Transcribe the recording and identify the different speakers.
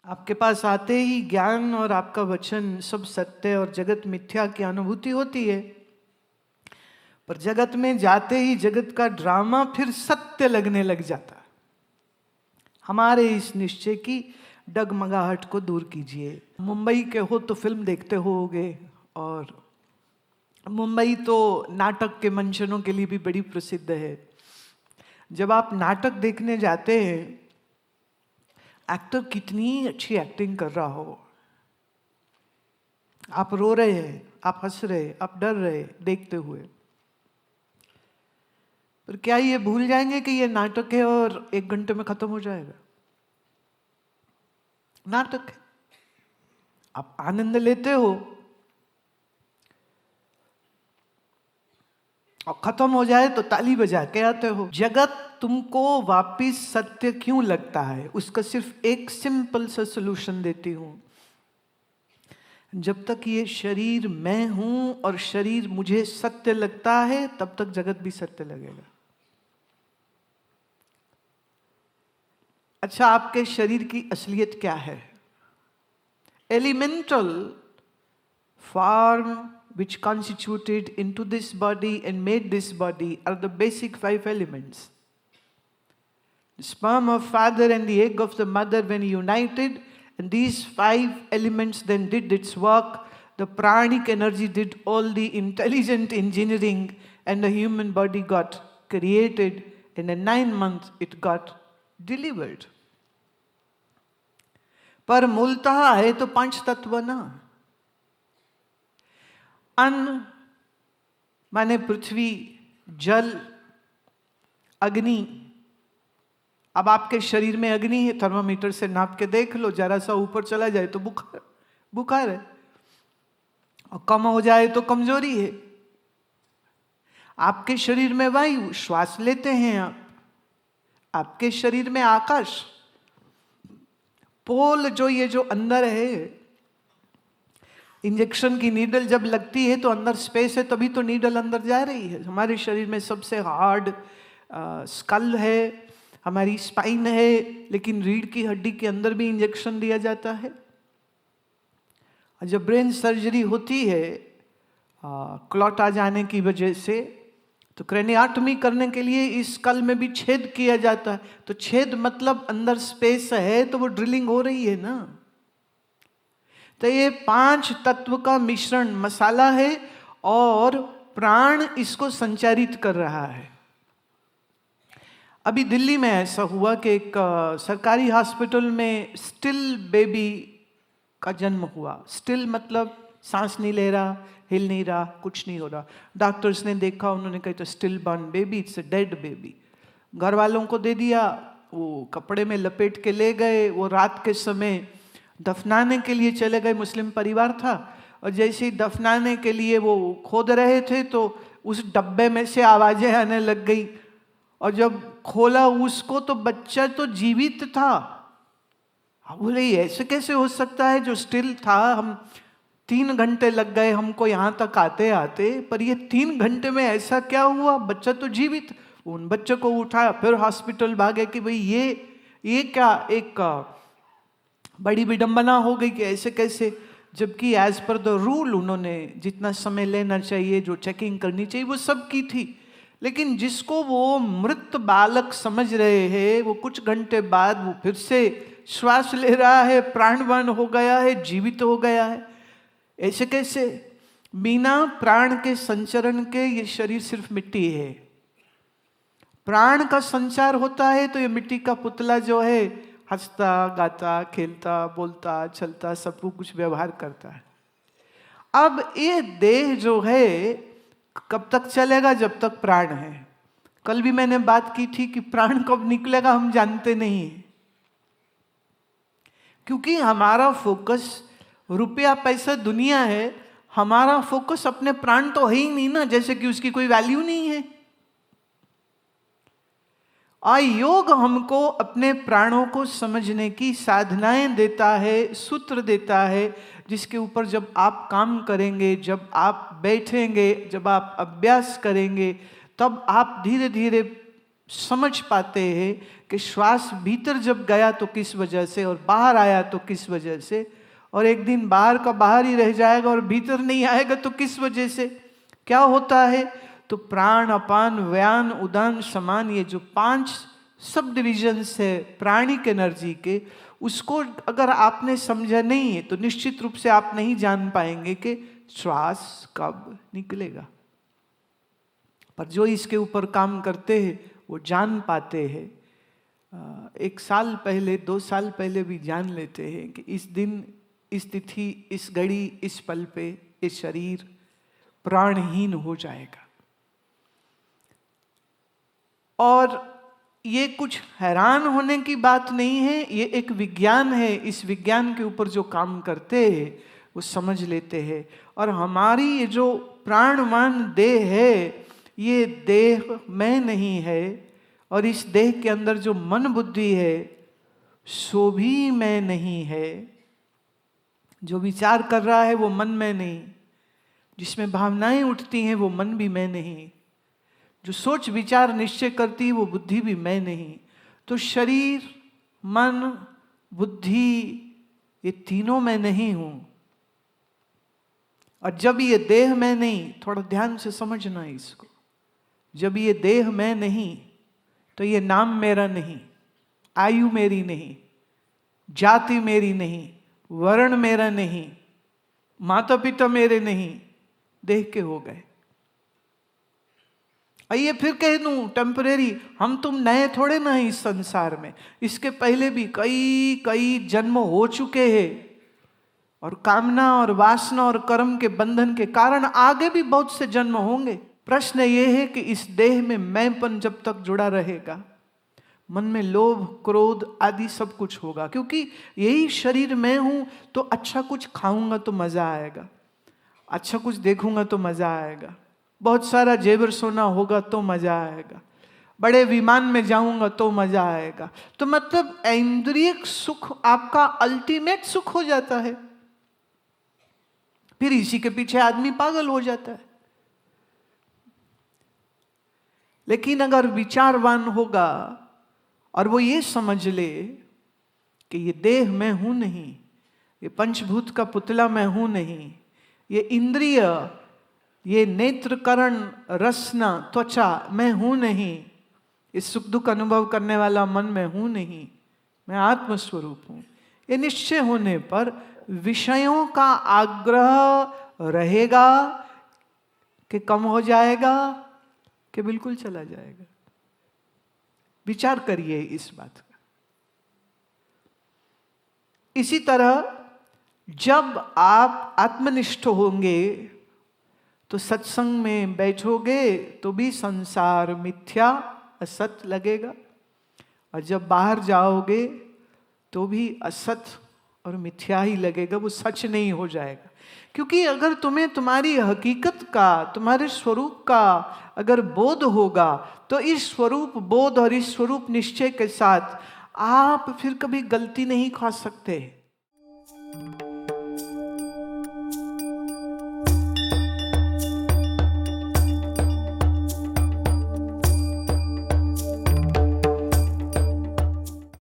Speaker 1: आपके पास आते ही ज्ञान और आपका वचन सब सत्य और जगत मिथ्या की अनुभूति होती है, पर जगत में जाते ही जगत का ड्रामा फिर सत्य लगने लग जाता है। हमारे इस निश्चय की डगमगाहट को दूर कीजिए। मुंबई के हो तो फिल्म देखते होगे, और मुंबई तो नाटक के मंचनों के लिए भी बड़ी प्रसिद्ध है। जब आप नाटक देखने जाते हैं, एक्टर कितनी अच्छी एक्टिंग कर रहा हो, आप रो रहे हैं, आप हंस रहे, आप डर रहे देखते हुए, पर क्या ये भूल जाएंगे कि ये नाटक है और 1 घंटे में खत्म हो जाएगा? नाटक है, आप आनंद लेते हो और खत्म हो जाए तो ताली बजा के आते हो। जगत तुमको वापिस सत्य क्यों लगता है, उसका सिर्फ एक सिंपल सा सलूशन देती हूं। जब तक ये शरीर मैं हूं और शरीर मुझे सत्य लगता है, तब तक जगत भी सत्य लगेगा। अच्छा, आपके शरीर की असलियत क्या है? Elemental form which constituted into this body and made this body are the basic 5 elements. The sperm of father and the egg of the mother when united, and these 5 elements then did its work. The pranic energy did all the intelligent engineering, and the human body got created, and in 9 months it got delivered. पर मूलतः है तो 5 तत्व ना। अन्न माने पृथ्वी, जल, अग्नि। अब आपके शरीर में अग्नि है, थर्मामीटर से नाप के देख लो, जरा सा ऊपर चला जाए तो बुखार है, और कम हो जाए तो कमजोरी है। आपके शरीर में वायु, श्वास लेते हैं आप। आपके शरीर में आकाश, पोल जो अंदर है। इंजेक्शन की नीडल जब लगती है तो अंदर स्पेस है, तभी तो नीडल अंदर जा रही है। हमारे शरीर में सबसे हार्ड स्कल है, हमारी स्पाइन है, लेकिन रीढ़ की हड्डी के अंदर भी इंजेक्शन दिया जाता है। जब ब्रेन सर्जरी होती है क्लॉट आ जाने की वजह से, तो क्रेनियाटमी करने के लिए इस स्कल में भी छेद किया जाता है। तो छेद मतलब अंदर स्पेस है, तो वो ड्रिलिंग हो रही है ना। तो ये 5 तत्व का मिश्रण मसाला है, और प्राण इसको संचारित कर रहा है। अभी दिल्ली में ऐसा हुआ कि एक सरकारी हॉस्पिटल में स्टिल बेबी का जन्म हुआ। स्टिल मतलब सांस नहीं ले रहा, हिल नहीं रहा, कुछ नहीं हो रहा। डॉक्टर्स ने देखा, उन्होंने कहा तो still born baby, it's a dead baby. घर वालों को दे दिया, वो कपड़े में लपेट के ले गए। वो रात के समय दफनाने के लिए चले गए, मुस्लिम परिवार था, और जैसे ही दफनाने के लिए वो खोद रहे थे तो उस डब्बे में से आवाजें आने लग गई, और जब खोला उसको तो बच्चा तो जीवित था। बोले ऐसे कैसे हो सकता है, जो स्टिल था। हम 3 घंटे लग गए हमको यहाँ तक आते आते, पर ये 3 घंटे में ऐसा क्या हुआ, बच्चा तो जीवित। उन बच्चों को उठाया, फिर हॉस्पिटल भागे कि भाई ये क्या एक बड़ी विडंबना हो गई कि ऐसे कैसे, जबकि एज पर द रूल उन्होंने जितना समय लेना चाहिए, जो चेकिंग करनी चाहिए, वो सब की थी। लेकिन जिसको वो मृत बालक समझ रहे हैं, वो कुछ घंटे बाद वो फिर से श्वास ले रहा है, प्राणवान हो गया है, जीवित हो गया है। ऐसे कैसे? बिना प्राण के संचरण के ये शरीर सिर्फ मिट्टी है। प्राण का संचार होता है तो ये मिट्टी का पुतला जो है हंसता, गाता, खेलता, बोलता, चलता, सब कुछ व्यवहार करता है। अब ये देह जो है कब तक चलेगा? जब तक प्राण है। कल भी मैंने बात की थी कि प्राण कब निकलेगा हम जानते नहीं, क्योंकि हमारा फोकस रुपया, पैसा, दुनिया है। हमारा फोकस अपने प्राण तो है ही नहीं ना, जैसे कि उसकी कोई वैल्यू नहीं है। योग हमको अपने प्राणों को समझने की साधनाएं देता है, सूत्र देता है, जिसके ऊपर जब आप काम करेंगे, जब आप बैठेंगे, जब आप अभ्यास करेंगे, तब आप धीरे धीरे समझ पाते हैं कि श्वास भीतर जब गया तो किस वजह से और बाहर आया तो किस वजह से, और एक दिन बाहर का बाहर ही रह जाएगा और भीतर नहीं आएगा तो किस वजह से। क्या होता है? तो प्राण, अपान, व्यान, उदान, समान, ये जो 5 सब डिविजन्स है प्राणिक एनर्जी के, उसको अगर आपने समझा नहीं है तो निश्चित रूप से आप नहीं जान पाएंगे कि श्वास कब निकलेगा। पर जो इसके ऊपर काम करते हैं वो जान पाते हैं। 1 साल पहले, 2 साल पहले भी जान लेते हैं कि इस दिन, इस तिथि, इस घड़ी, इस पल पे ये शरीर प्राणहीन हो जाएगा। और ये कुछ हैरान होने की बात नहीं है, ये एक विज्ञान है। इस विज्ञान के ऊपर जो काम करते हैं वो समझ लेते हैं। और हमारी ये जो प्राणवान देह है, ये देह मैं नहीं है, और इस देह के अंदर जो मन बुद्धि है सो भी मैं नहीं है। जो विचार कर रहा है वो मन में नहीं, जिसमें भावनाएं उठती हैं वो मन भी मैं नहीं, जो सोच विचार निश्चय करती है वो बुद्धि भी मैं नहीं। तो शरीर, मन, बुद्धि, ये तीनों मैं नहीं हूं। और जब ये देह मैं नहीं, थोड़ा ध्यान से समझना इसको, जब ये देह मैं नहीं तो ये नाम मेरा नहीं, आयु मेरी नहीं, जाति मेरी नहीं, वर्ण मेरा नहीं, माता पिता मेरे नहीं, देह के हो गए। आइए फिर कह दूं टेम्परेरी, हम तुम नए थोड़े ना इस संसार में, इसके पहले भी कई कई जन्म हो चुके हैं, और कामना और वासना और कर्म के बंधन के कारण आगे भी बहुत से जन्म होंगे। प्रश्न ये है कि इस देह में मैंपन जब तक जुड़ा रहेगा, मन में लोभ, क्रोध आदि सब कुछ होगा, क्योंकि यही शरीर मैं हूं। तो अच्छा कुछ खाऊंगा तो मजा आएगा, अच्छा कुछ देखूंगा तो मजा आएगा, बहुत सारा जेवर सोना होगा तो मजा आएगा, बड़े विमान में जाऊंगा तो मजा आएगा। तो मतलब इंद्रिय सुख आपका अल्टीमेट सुख हो जाता है। फिर इसी के पीछे आदमी पागल हो जाता है। लेकिन अगर विचारवान होगा और वो ये समझ ले कि ये देह मैं हूं नहीं, ये पंचभूत का पुतला मैं हूं नहीं, ये इंद्रिय, ये नेत्र, कर्ण, रसना, त्वचा मैं हूं नहीं, इस सुख दुख अनुभव करने वाला मन मैं हूं नहीं, मैं आत्मस्वरूप हूं, ये निश्चय होने पर विषयों का आग्रह रहेगा कि कम हो जाएगा कि बिल्कुल चला जाएगा। विचार करिए इस बात का। इसी तरह जब आप आत्मनिष्ठ होंगे तो सत्संग में बैठोगे तो भी संसार मिथ्या, असत लगेगा, और जब बाहर जाओगे तो भी असत और मिथ्या ही लगेगा, वो सच नहीं हो जाएगा। क्योंकि अगर तुम्हें तुम्हारी हकीकत का, तुम्हारे स्वरूप का अगर बोध होगा तो इस स्वरूप बोध और इस स्वरूप निश्चय के साथ आप फिर कभी गलती नहीं खा सकते।